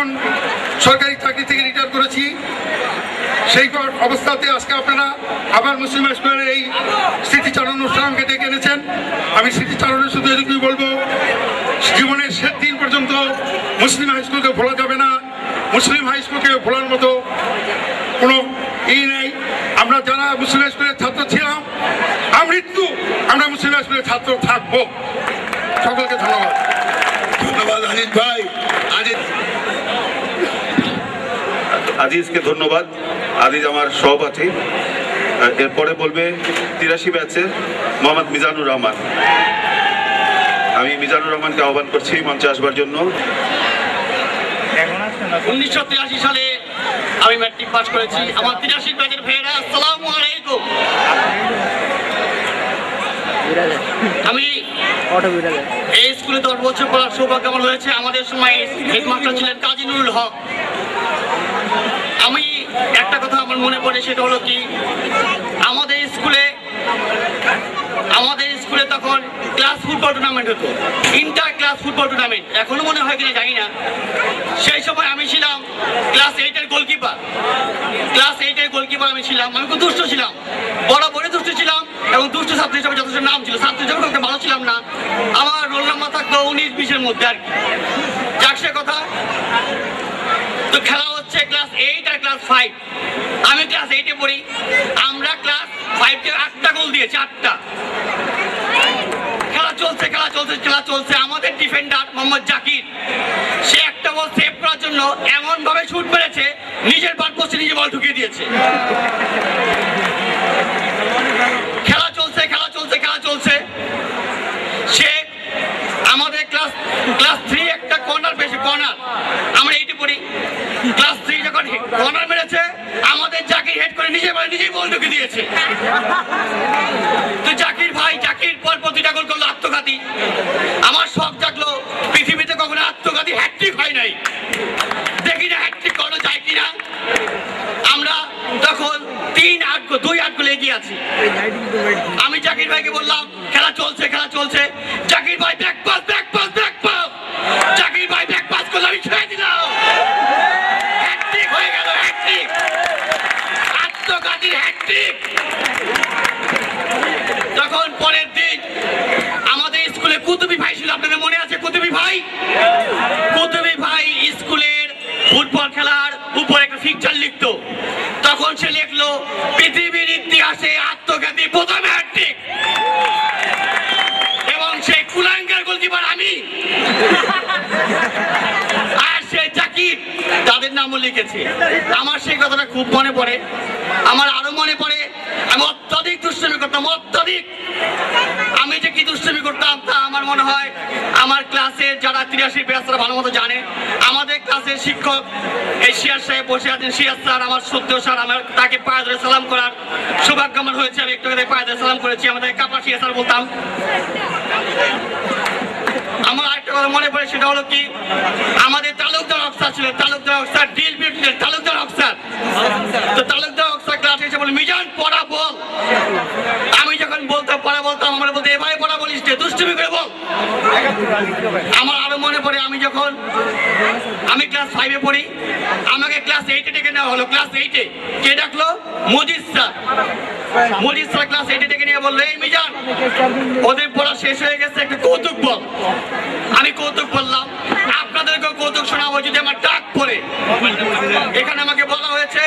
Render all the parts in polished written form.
যখন সরকারি চাকরি থেকে রিটায়ার করেছি, সেই অবস্থাতে আজকে আপনারা আবার মুসলিম হাই স্কুলের এই স্মৃতিচারণ অনুষ্ঠানকে ডেকে এনেছেন। আমি স্মৃতিচারণের শুধু এটুকুই বলবো, জীবনের শেষ দিন পর্যন্ত মুসলিম হাই স্কুলকে ভোলা যাবে না। মুসলিম হাই স্কুলকে ভোলার মতো কোনো নেই। আমরা যারা মুসলিম হাই স্কুলের ছাত্র ছিলাম, আমৃত্যু আমরা মুসলিম হাই স্কুলের ছাত্র থাকবো। সকলকে ধন্যবাদ। ধন্যবাদ আজিজ ভাই। আজিজকে ধন্যবাদ। আজিজ আমার সহপাঠী। এরপরে বলবে 83 ব্যাচের মোহাম্মদ মিজানুর রহমান। আমি মিজানুর রহমানকে আহ্বান করছি মঞ্চে আসবার জন্য। 1983 সালে আমি ম্যাট্রিক পাস করেছি। আমার 83 ব্যাচের ভাইয়েরা আসসালামু আলাইকুম। আমি এই স্কুলে 10 বছর পড়ার সৌভাগ্য আমার হয়েছে। আমাদের সময় হেডমাস্টার ছিলেন কাজী নুরুল হক। আমি একটা কথা আমার মনে পড়ে, সেটা হলো কি, আমাদের স্কুলে তখন ক্লাস ফুটবল টুর্নামেন্ট হতো, ইন্টার ক্লাস ফুটবল টুর্নামেন্ট, এখনো মনে হয় কিনা জানি না। সেই সময় আমি ছিলাম ক্লাস 8-এর গোলকিপার। আমি ছিলাম। আমি খুব দুষ্ট ছিলাম, বরাবরই দুষ্ট ছিলাম, এবং দুষ্ট ছাত্র হিসাবে যথেষ্ট নাম ছিল। ছাত্র হিসাবে খুব ভালো ছিলাম না। আমার রোল নাম্বার থাকতো 19-20-এর মধ্যে আর কি। যাক সে কথা। তো খেলা হচ্ছে ক্লাস 8 আর ক্লাস 5। আমি ক্লাস 8-এ পড়ি। আমরা ক্লাস 5-কে 8টা গোল দিয়েছি, 8টা। খেলা চলছে। আমাদের ডিফেন্ডার মোহাম্মদ জাকির, সে একটা বল সেভ করার জন্য এমন ভাবে শুট মেরেছে, নিজের বার পোস্টে নিজে বল ঢুকিয়ে দিয়েছে। খেলা চলছে। সে আমাদের ক্লাস 3 একটা কর্নার পেয়েছে, কর্নার। আমরা 8-এ পড়ি। ক্লাস 3 যখন কর্নার মেরেছে, আমাদের জাকির হেড করে নিজেই বল ঢুকিয়ে দিয়েছে। তো জাকির পর প্রতিটা গোল করলো আত্মঘাতী। আমার শখ জাগলো, পৃথিবীতে কখনো আত্মঘাতী হ্যাটট্রিক হয় নাই, দেখি না হ্যাটট্রিক করানো যায় কিনা। আমরা তখন 2-8 গোলে এগিয়ে আছি। আমি জাকির ভাইকে বললাম, খেলা চলছে। জাকির ভাই ব্যাক পাস। জাকির ভাই ব্যাক পাস করলে আমি ছেড়ে দিলাম। হ্যাটট্রিক হয়ে গেল, আত্মঘাতীর হ্যাটট্রিক। তখন পরের দিন আমাদের স্কুলে কুতুবি ভাই ছিল, আপনাদের মনে আছে? কুতুবি ভাই স্কুলের ফুটবল খেলার উপরে একটা ফিকচার লিখতো। তখন সে লিখলো, পৃথিবীর ইতিহাসে আত্মঘাতী প্রথম হ্যাটট্রিক, এবং সেই কুলাঙ্গার গোলকিপার আমি, আর সে জাকির, তাদের নামও লিখেছে। আমার সেই কথাটা খুব মনে পড়ে। আমার আরো মনে পড়ে, আমি অত্যধিক দুষ্টুমি করতাম, আমি যে কি দুষ্টুমি করতাম তা আমার মনে হয় আমার ক্লাসের যারা 83 ব্যাচ তারা ভালো মতো জানে। আমাদের ক্লাসের শিক্ষক এই সিয়ার সাহেব বসে আছেন, সিয়ার স্যার, আমার সত্যি স্যার, আমার তাকে পায়ে ধরে সালাম করার সৌভাগ্য আমার হয়েছে। আমি একটু পায়ে ধরে সালাম করেছি। আমাদের কাপা সিয়া স্যার বলতাম। আমার আরেকটা কথা মনে পড়ে, সেটা হলো কি, আমাদের তালুকদার হক স্যার ছিলেন। তালুকদার হক স্যার ডিল বিউটিলেন, তালুকদার হক স্যার। তো তালুকদার হক স্যার ক্লাসে এসে বলে, মিজান পড়া বল। আমি যখন পড়া বলতাম, আমার বলতে, এভাবে পড়া বলিস, দুষ্টুমি করে বল। আমার আরো মনে পড়ে, আমি ক্লাস 5-এ পড়ি, আমাকে ক্লাস 8-এ ডেকে নেওয়া হলো। ক্লাস 8-এ কে ডাকলো? মজিদ স্যার ক্লাস 8-এ ডেকে নিয়ে বললো, এই মিজান, ওদের পড়া শেষ হয়ে গেছে, একটা কৌতুক বল। আমি কৌতুক বললাম, আপনাদেরকেও কৌতুক শোনাবো যদি আমার ডাক পড়ে। এখানে আমাকে বলা হয়েছে,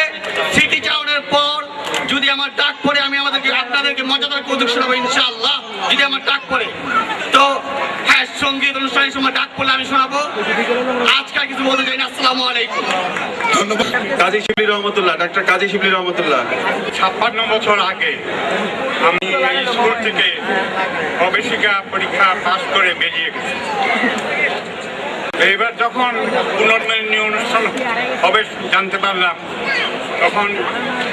স্মৃতিচারণের পর যদি আমার ডাক পড়ে, আমি আপনাদেরকে মজাদার কৌতুক শোনাবো ইনশাআল্লাহ, যদি আমার ডাক পড়ে। তো হ্যাঁ, সঙ্গীত অনুষ্ঠানের সময় ডাক পড়লে আমি শোনাবো। আজকে কিছু বলতে চাই না। আসসালামু আলাইকুম। ধন্যবাদ। কাজী শিবলি রহমতুল্লাহ, ডাক্তার কাজী শিবলি রহমতুল্লাহ। 56 বছর আগে আমি এই স্কুল থেকে প্রবেশিকা পরীক্ষা পাস করে বেরিয়ে গেছি। এবার যখন পুনর্মিলনী অনুষ্ঠান হবে জানতে পারলাম, তখন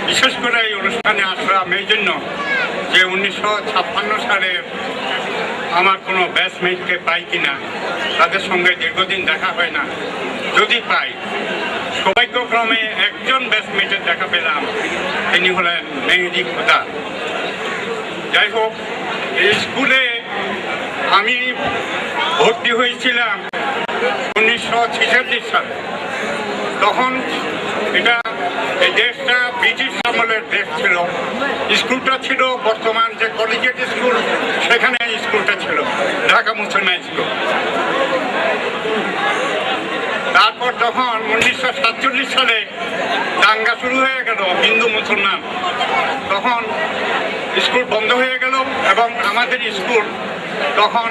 বিশেষ করে এই অনুষ্ঠানে আসলাম এই জন্য যে 1956 সালে আমার কোনো ব্যাচমেটকে পাই কিনা, তাদের সঙ্গে দীর্ঘদিন দেখা হয় না। যদি পাই, সৌভাগ্যক্রমে একজন ব্যাচমেটের দেখা পেলাম, তিনি হলেন মেহেদি খোদা। যাই হোক, এই স্কুলে আমি ভর্তি হয়েছিলাম 1946 সালে। তখন এটা এই দেশটা ব্রিটিশ আমলের দেশ ছিল। স্কুলটা ছিল বর্তমান যে কলেজিয়েট স্কুল, সেখানে স্কুলটা ছিল ঢাকা মুসলমান স্কুল। তারপর যখন 1947 সালে দাঙ্গা শুরু হয়ে গেল হিন্দু মুসলমান, তখন স্কুল বন্ধ হয়ে গেল এবং আমাদের স্কুল তখন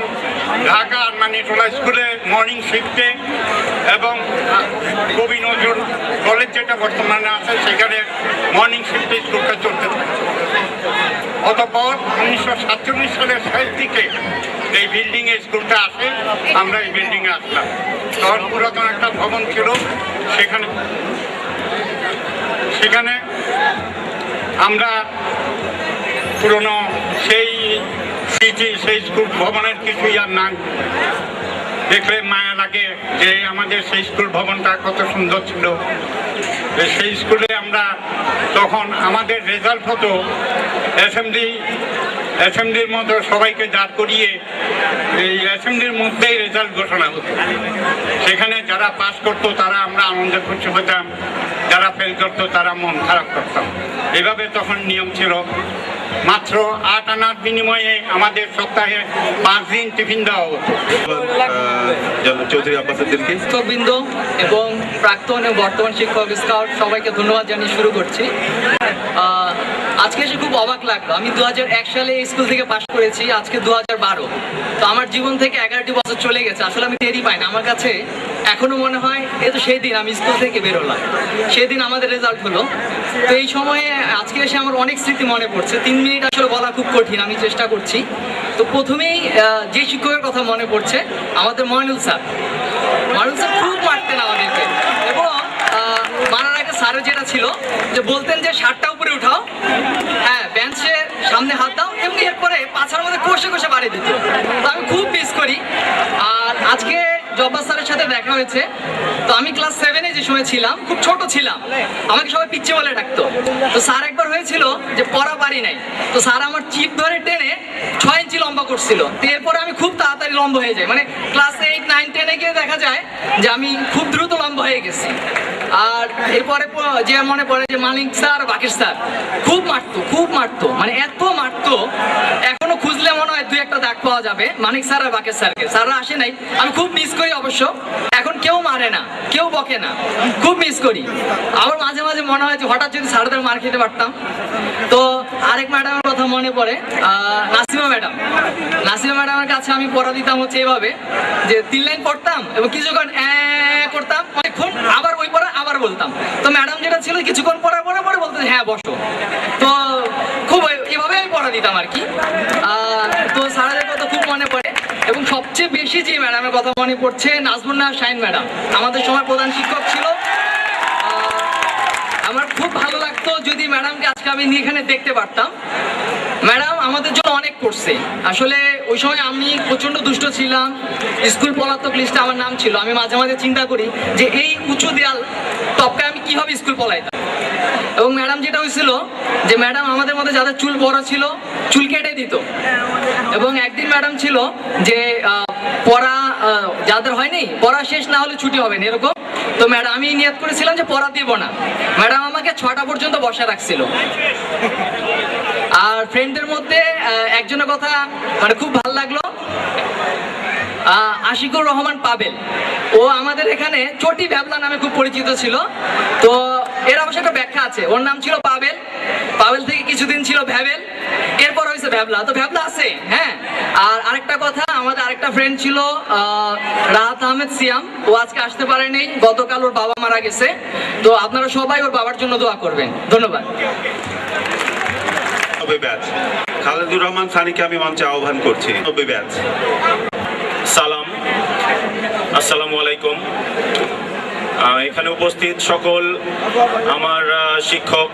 ঢাকা আরমানিটোলা স্কুলে মর্নিং শিফটে এবং কবি নজরুল কলেজ যেটা বর্তমানে আছে সেখানে মর্নিং শিফটে স্কুলটা চলতে থাকে। অতঃপর 1947 সালের শেষ দিকে এই বিল্ডিংয়ে স্কুলটা আসে, আমরা এই বিল্ডিংয়ে আসলাম। তখন পুরাতন একটা ভবন ছিল, সেখানে আমরা পুরনো সেই স্মৃতি, সেই স্কুল ভবনের কিছুই আর নাই। দেখলে মায়া লাগে যে আমাদের সেই স্কুল ভবনটা কত সুন্দর ছিল। সেই স্কুলে আমরা তখন আমাদের রেজাল্ট হতো অ্যাসেম্বলির মতো সবাইকে দাঁড় করিয়ে এই অ্যাসেম্বলির মধ্যেই রেজাল্ট ঘোষণা হতো। সেখানে যারা পাস করতো তারা আমরা আনন্দে খুশি হতাম, যারা ফেল করতো তারা মন খারাপ করতাম। এভাবে তখন নিয়ম ছিল। মাত্র 8 আনার বিনিময়ে আমাদের সপ্তাহে 5 দিন টিফিন দেওয়া হতো। চৌধুরী আব্বাস উদ্দিনকে শিক্ষকবৃন্দ এবং প্রাক্তন এবং বর্তমান শিক্ষক স্কাউট সবাইকে ধন্যবাদ জানিয়ে শুরু করছি। আজকে এসে খুব অবাক লাগলো। আমি 2001 সালে এই স্কুল থেকে পাশ করেছি, আজকে 2012। তো আমার জীবন থেকে 11টি বছর চলে গেছে। আসলে আমি টেরই পাই না। আমার কাছে এখনো মনে হয় এ তো সেই দিন আমি স্কুল থেকে বেরোলাম, সেই দিন আমাদের রেজাল্ট হলো। তো এই সময়ে আজকে এসে আমার অনেক স্মৃতি মনে পড়ছে। 3 মিনিট আসলে বলা খুব কঠিন, আমি চেষ্টা করছি। তো প্রথমেই যে শিক্ষকের কথা মনে পড়ছে, আমাদের ময়নুল স্যার। ময়নুল স্যার খুব মারতেন আমাদেরকে, এবং মারার আগে স্যারের যেটা ছিল যে বলতেন যে শার্টটা উপরে উঠাও, হ্যাঁ বেঞ্চের সামনে হাত দাও, এবং এরপরে পাছার মধ্যে কষে কষে বাড়ি দিত। তো আমি খুব মিস করি। আর আজকে জব্বার স্যারের সাথে দেখা হয়েছে। তো আমি ক্লাস 7-এ যে সময় ছিলাম, খুব ছোট ছিলাম, আমাকে সবাই পিচ্চি বলে ডাকতো। তো স্যার একবার হয়েছিল যে পড়া পারি নাই, তো স্যার আমার চিপ ধরে টেনে 6 ইঞ্চি লম্বা করছিল। তো এরপরে আমি খুব তাড়াতাড়ি লম্বা হয়ে যাই, মানে ক্লাস 8, 9, 10-এ গিয়ে দেখা যায় যে আমি খুব দ্রুত লম্বা হয়ে গেছি। আর এরপরে যে মনে পড়ে যে মানিক স্যার, বাকির স্যার খুব মারতো, মানে এত মারতো, এখনো খুঁজলে মনে হয় 2-1টা দাগ পাওয়া যাবে মানিক স্যার আর বাকির স্যারকে। স্যাররা আসে নাই, আমি খুব মিস করি অবশ্য। এখন কেউ মারে না, কেউ বকে না, খুব মিস করি। আবার মাঝে মাঝে মনে হয় যে হঠাৎ যদি স্যারদের মার খেতে পারতাম। তো আরেক ম্যাডামের কথা মনে পড়ে, নাসিমা ম্যাডামের কাছে আমি পড়া দিতাম হচ্ছে এভাবে যে 3 লাইন পড়তাম এবং কিছুক্ষণ করতাম, অনেকক্ষণ আবার ওই পড়া আবার বলতাম। তো ম্যাডাম যেটা ছিল কিছুক্ষণ পড়ার পরে বলতেন হ্যাঁ বসো। তো খুব এভাবে আমি পড়া দিতাম আর কি। তো স্যারদের কথা খুব মনে পড়ে, এবং সবচেয়ে বেশি যে ম্যাডামের কথা মনে পড়ছে, নাজমুন নাহার শাহিন ম্যাডাম, আমাদের সময় প্রধান শিক্ষক ছিল। আমার খুব ভালো লাগতো যদি ম্যাডামকে আজকে আমি এখানে দেখতে পারতাম। ম্যাডাম আমাদের জন্য অনেক করছে। আসলে ওই সময় আমি প্রচন্ড দুষ্ট ছিলাম, স্কুল পলাতক লিস্টে আমার নাম ছিল। আমি মাঝে মাঝে চিন্তা করি যে এই উঁচু দেয়াল টপকে আমি কিভাবে স্কুল পলাইতাম। এবং ম্যাডাম যেটা হয়েছিল যে ম্যাডাম আমাদের মধ্যে যাদের চুল বড় ছিল চুল কেটে দিত। এবং একদিন ম্যাডাম ছিল যে পড়া যাদের হয়নি, পড়া শেষ না হলে ছুটি হবে না এরকম। তো ম্যাডাম আমি নিয়ত করেছিলাম যে পড়া দিব না। ম্যাডাম আমাকে 6টা পর্যন্ত বসা রাখছিল। আর ফ্রেন্ডদের মধ্যে একজনের কথা মানে খুব ভালো লাগলো, আশিকুর রহমান পাবেল। ও আমাদের এখানে চটি ভ্যাবলা নামে খুব পরিচিত ছিল। তো এর অবশ্য একটা ব্যাখ্যা আছে, ওর নাম ছিল পাবেল, পাবেল থেকে কিছুদিন ছিল ভ্যাবেল, এরপর হয়েছে ভ্যাবলা। তো ভ্যাবলা আছে, হ্যাঁ। আর আরেকটা কথা, আমাদের আরেকটা ফ্রেন্ড ছিল রাহাত আহমেদ সিয়াম, ও আজকে আসতে পারেনি, গতকাল ওর বাবা মারা গেছে। তো আপনারা সবাই ওর বাবার জন্য দোয়া করবেন। ধন্যবাদ। ব্যাচ খালেদুর রহমান সানিকে আমি মঞ্চে আহ্বান করছি। ব্যাচ সালাম, আসসালামু আলাইকুম। এখানে উপস্থিত সকল আমার শিক্ষক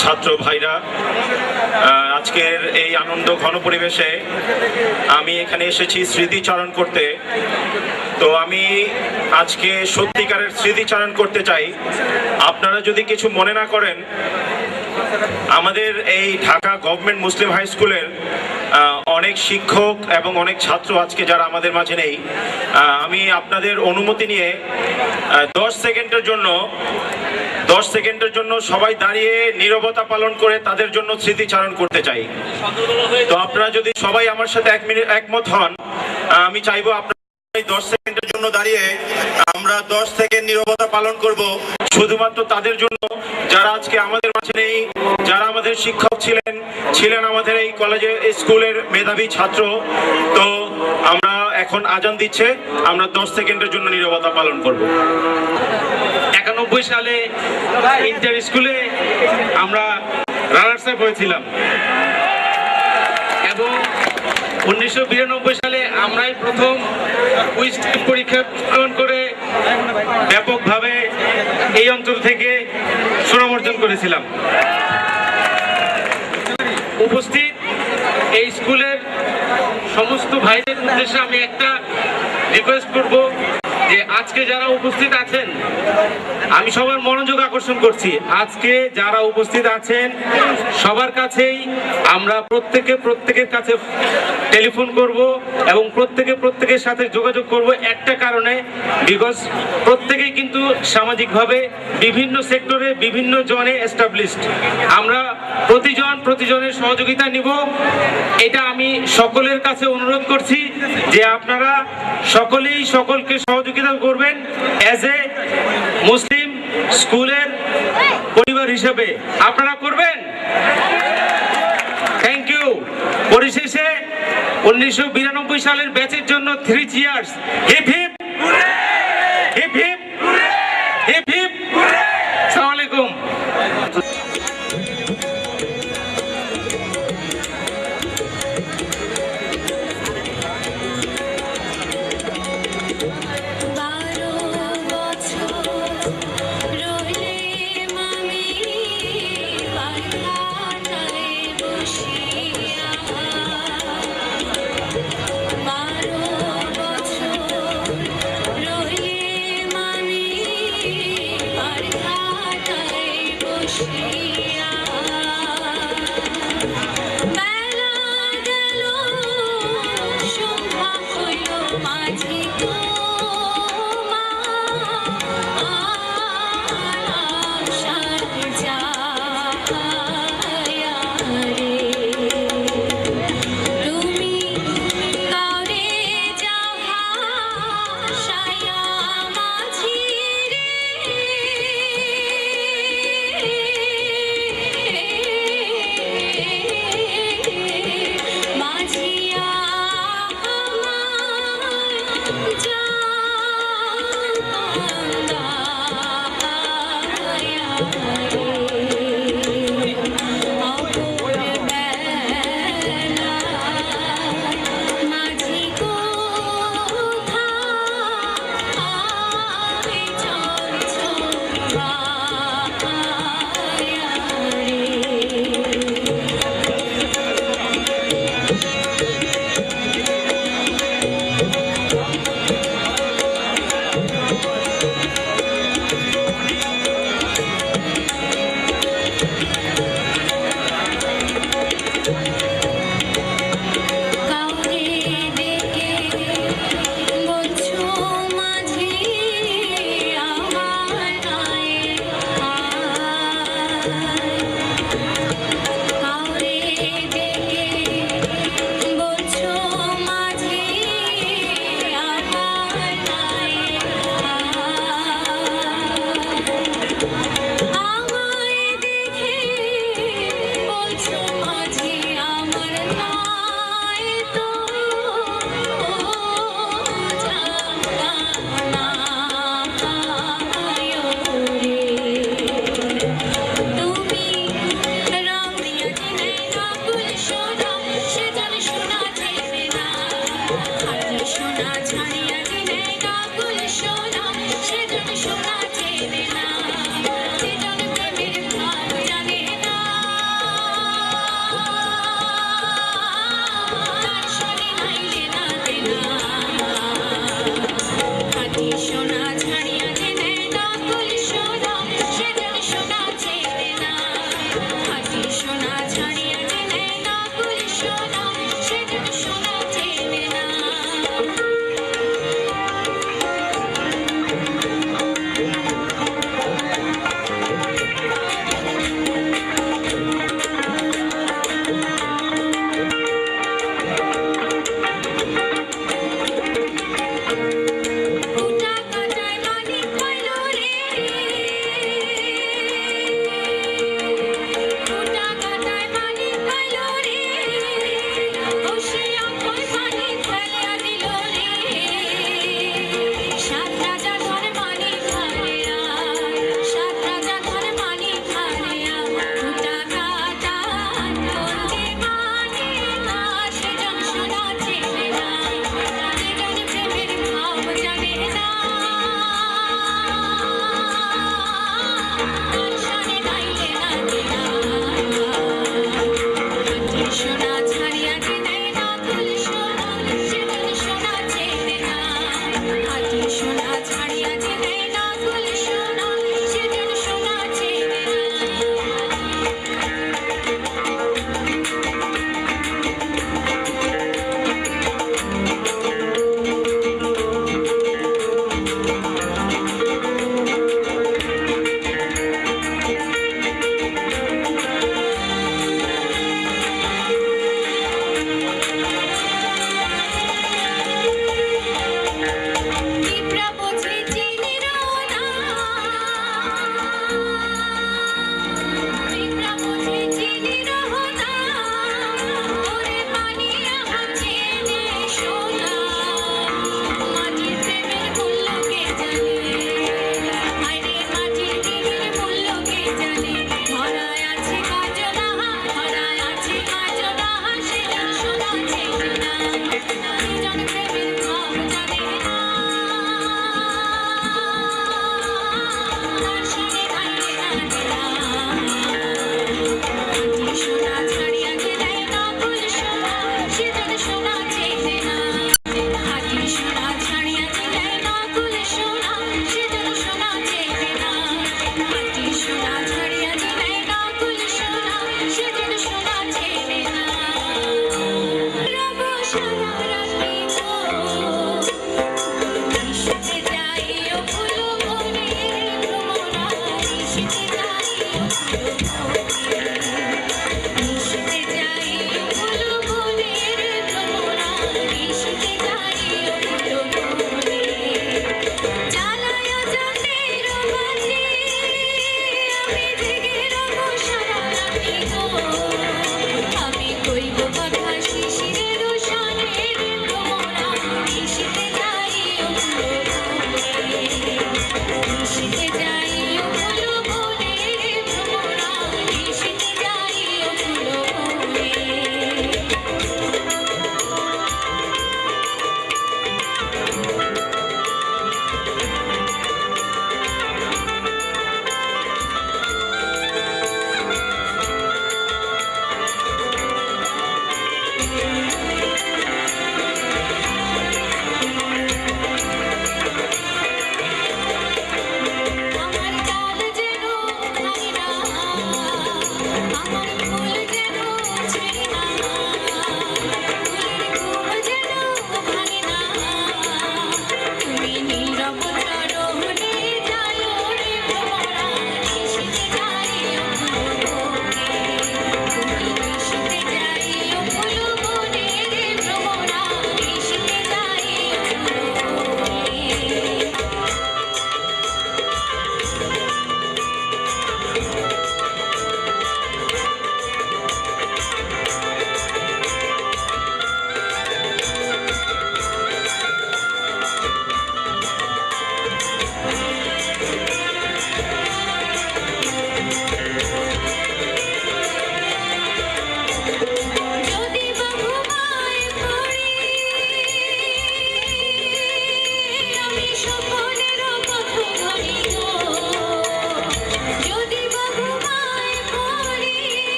ছাত্র ভাইরা, আজকের এই আনন্দ ঘন পরিবেশে আমি এখানে এসেছি স্মৃতিচারণ করতে। তো আমি আজকে সত্যিকারের স্মৃতিচারণ করতে চাই। আপনারা যদি কিছু মনে না করেন, আমাদের এই ঢাকা গভর্নমেন্ট মুসলিম হাই স্কুলের অনেক শিক্ষক এবং অনেক ছাত্র আজকে যারা আমাদের মাঝে নেই, আমি আপনাদের অনুমতি নিয়ে 10 সেকেন্ডের জন্য সবাই দাঁড়িয়ে নীরবতা পালন করে তাদের জন্য স্মৃতিচারণ করতে চাই। তো আপনারা যদি সবাই আমার সাথে একমত হন, আমি চাইবো আপনারা 10 সেকেন্ডের জন্য দাঁড়িয়ে আমরা 10 সেকেন্ড নীরবতা পালন করব শুধুমাত্র তাদের জন্য যারা আজকে আমাদের মাঝে নেই, যারা আমাদের শিক্ষক ছিলেন আমাদের এই কলেজে স্কুলের মেধাবী ছাত্র। তো আমরা এখন আজান দিচ্ছে, আমরা 10 সেকেন্ডের জন্য নীরবতা পালন করব। 91 সালে ইন্টার স্কুলে আমরা রানার্স আপ হয়েছিলাম এবং 1992 সালে আমরাই প্রথম কুইজ পরীক্ষা গ্রহণ করে ব্যাপকভাবে এই অঞ্চল থেকে সুনাম অর্জন করেছিলাম। উপস্থিত এই স্কুলের সমস্ত ভাইদের উদ্দেশ্যে আমি একটা রিকোয়েস্ট করব যে আজকে যারা উপস্থিত আছেন, আমি সবার মনোযোগ আকর্ষণ করছি, আজকে যারা উপস্থিত আছেন সবার কাছেই আমরা প্রত্যেকের কাছে টেলিফোন করব এবং প্রত্যেকের সাথে যোগাযোগ করব একটা কারণে, বিকজ প্রত্যেকেই কিন্তু সামাজিকভাবে বিভিন্ন সেক্টরে বিভিন্ন জনে এস্টাবলিশড। আমরা প্রতিজনের সহযোগিতা নিব, এটা আমি সকলের কাছে অনুরোধ করছি যে আপনারা সকলেই সকলকে সহযোগিতা করবেন অ্যাজ এ মুসলিম স্কুলের পরিবার হিসেবে। আপনারা করবেন? Thank you. পরিশেষে 1992 সালের ব্যাচের জন্য 3 cheers. Hip hip hip hip hip hip. আসসালামু আলাইকুম।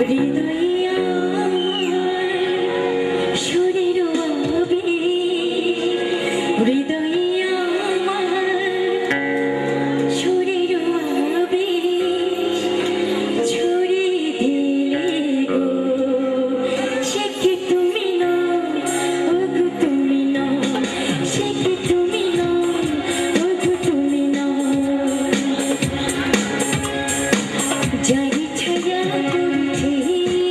হৃদয়ে সুরের আবে হৃদয়ে সুরের আবে ছুড়ে দিলে গো সে কি তুমি না ওগো তুমি না সে কি তুমি না ওগো তুমি না যারি ছায়া করছে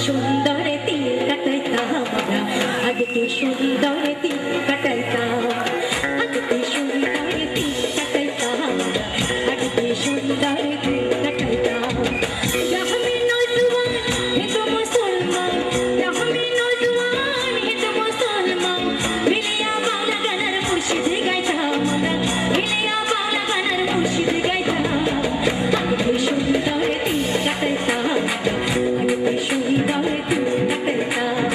সুন্দর দিন কাটাইতাম আমরা, আগে কি সুন্দর দিন কাটাইতাম, আগে কি সুন্দর দিন কাটাইতাম আমরা, আগে কি সুন্দর দিন কাটাইতাম। আমি নজওয়ান হে তো মুসলমান, আমি নজওয়ান হে তো মুসলমান, মিলিয়া বাংলা গানের মুর্শিদ গাইতাম আমরা, মিলিয়া বাংলা গানের মুর্শিদ গাইতাম। আগে কি সুন্দর দিন কাটাইতাম আমরা, আগে কি সুন্দর দিন কাটাইতাম,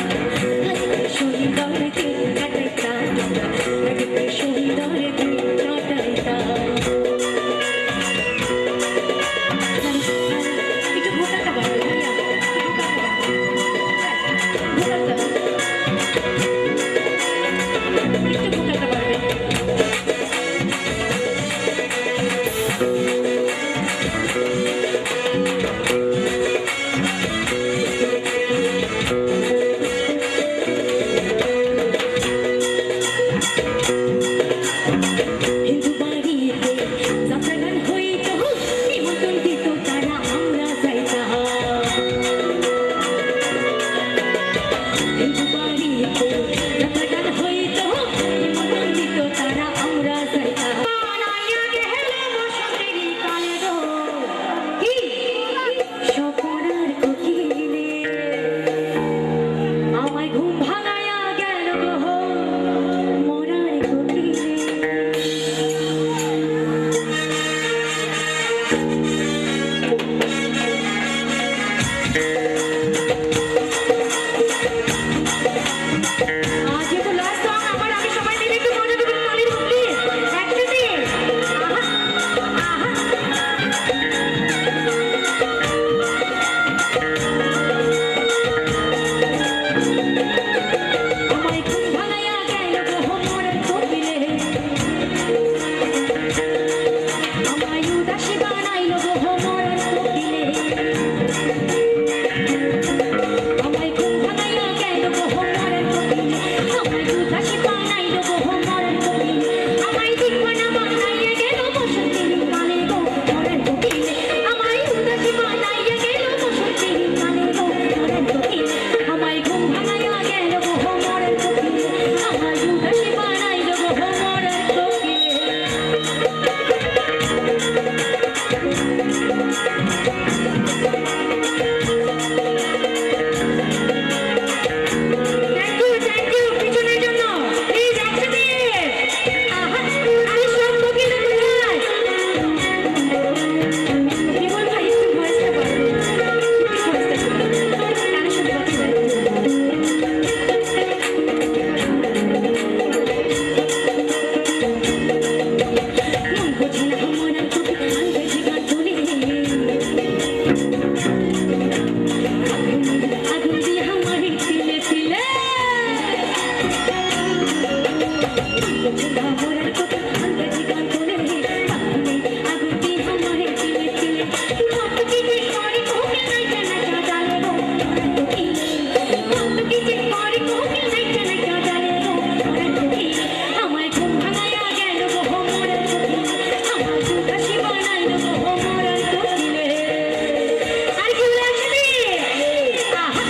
আগে কি সুন্দর দিন কাটাইতাম আমরা, আগে কি সুন্দর দিন কাটাইতাম। একটু ভোকালটা বাড়বে ভাইয়া, ভোকালটা একটু ভোকালটা বাড়বে। হিন্দু বাড়িতে যাত্রা গান হইত, নিমন্ত্রণ দিত তারা, আমরা যাইতাম। হিন্দু বাড়িতে যাত্রা গান হইত, নিমন্ত্রণ দিত তারা, আমরা যাইতাম। বানাইয়া গেল বসন্তেরই কালে গো, কি স্বপনার কোকিলে, আমায় ঘুম ভাঙাইয়া গেল গো মরার কোকিলে। আজ এটা লাস্ট সং আমার, আমি সবাই মিলে একটু মজা দেবেন, তালির মুক্তি একসাথে। আহা আহা আমায় ঘুম ভাঙাইয়া গেল গো মরার কোকিলে, আমায় উদাসী বানাইল গো মরার কোকিলে, আমায় ঘুম ভাঙাইয়া গেল গো মরার কোকিলে, আমায় উদাসী বানাইল গো মরার কোকিলে, আমায় দিওয়ানা বানাইয়া গেল বসন্তের কালে গো মরার কোকিলে, আমায় উদাসী বানাইয়া গেল বসন্তের কালে গো মরার কোকিলে, আমায় ঘুম ভাঙাইয়া গেল গো মরার কোকিলে, আমায় উদাসী বানাইল গো মরার কোকিলে। থ্যাংক ইউ পিছনের জন্য, প্লিজ একসাথে। আহা আরে সব কোকিলে কোথায়? কেবল ভাই একটু ভয়েসটা বাড়বে, একটু ভয়েসটা বাড়বে, গানের সাথে কথা মন বোঝে না মরার কোকিল, আঙ্গেজি গান তোলে, আগুন দিয়ে আমারে তিলে তিলে, বোঝে না মরার কোকিল, আঙ্গেজি গান তোলে, আগুন দিয়ে আমারে তিলে তিলে, কত কি যে করে কোকিল নাইচা নাইচা ডালে গো মরার কোকিল, কত কি যে করে কোকিল নাইচা নাইচা ডালে গো মরার কোকিল, আমায় ঘুম ভাঙাইয়া গেল গো মরার কোকিল, আমার উদাসী বানাইল গো মরার কোকিলে। আর কি বলে একসাথে? আহা